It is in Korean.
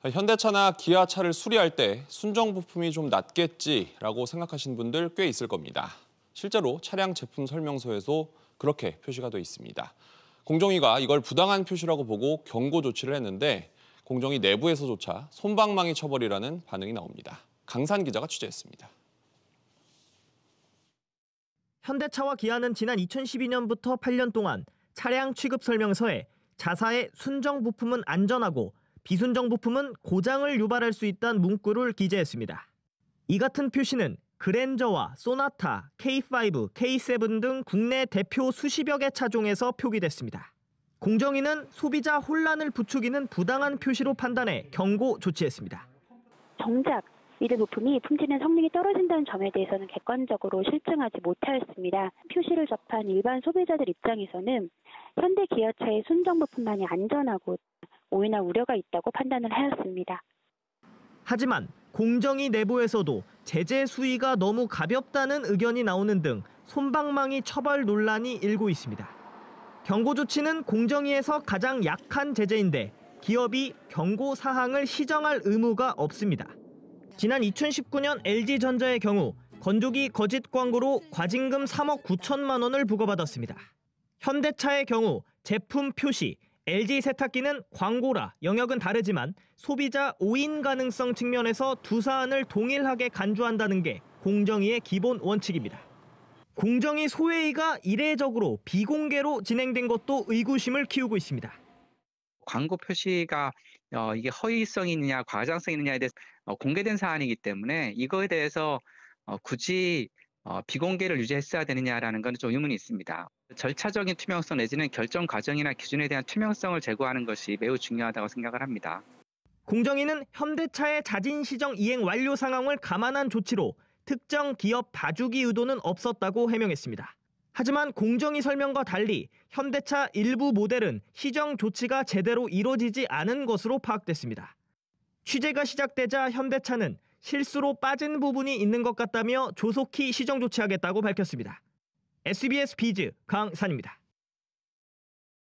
현대차나 기아차를 수리할 때 순정 부품이 좀 낫겠지라고 생각하신 분들 꽤 있을 겁니다. 실제로 차량 제품 설명서에도 그렇게 표시가 돼 있습니다. 공정위가 이걸 부당한 표시라고 보고 경고 조치를 했는데 공정위 내부에서조차 솜방망이 처벌이라는 반응이 나옵니다. 강산 기자가 취재했습니다. 현대차와 기아는 지난 2012년부터 8년 동안 차량 취급 설명서에 자사의 순정 부품은 안전하고 비순정 부품은 고장을 유발할 수 있다는 문구를 기재했습니다. 이 같은 표시는 그랜저와 소나타, K5, K7 등 국내 대표 수십여 개 차종에서 표기됐습니다. 공정위는 소비자 혼란을 부추기는 부당한 표시로 판단해 경고 조치했습니다. 정작 이들 부품이 품질은 성능이 떨어진다는 점에 대해서는 객관적으로 실증하지 못하였습니다. 표시를 접한 일반 소비자들 입장에서는 현대 기아차의 순정 부품만이 안전하고 오인할 우려가 있다고 판단을 하였습니다. 하지만 공정위 내부에서도 제재 수위가 너무 가볍다는 의견이 나오는 등 솜방망이 처벌 논란이 일고 있습니다. 경고 조치는 공정위에서 가장 약한 제재인데 기업이 경고 사항을 시정할 의무가 없습니다. 지난 2019년 LG전자의 경우 건조기 거짓 광고로 과징금 3억 9천만 원을 부과받았습니다. 현대차의 경우 제품 표시, LG 세탁기는 광고라 영역은 다르지만 소비자 오인 가능성 측면에서 두 사안을 동일하게 간주한다는 게 공정위의 기본 원칙입니다. 공정위 소회의가 이례적으로 비공개로 진행된 것도 의구심을 키우고 있습니다. 광고 표시가 이게 허위성이 있느냐 과장성이 있느냐에 대해서 공개된 사안이기 때문에 이거에 대해서 굳이 비공개를 유지했어야 되느냐라는 건 좀 의문이 있습니다. 절차적인 투명성 내지는 결정 과정이나 기준에 대한 투명성을 제고하는 것이 매우 중요하다고 생각을 합니다. 공정위는 현대차의 자진 시정 이행 완료 상황을 감안한 조치로 특정 기업 봐주기 의도는 없었다고 해명했습니다. 하지만 공정위 설명과 달리 현대차 일부 모델은 시정 조치가 제대로 이뤄지지 않은 것으로 파악됐습니다. 취재가 시작되자 현대차는 실수로 빠진 부분이 있는 것 같다며 조속히 시정 조치하겠다고 밝혔습니다. SBS 비즈 강산입니다.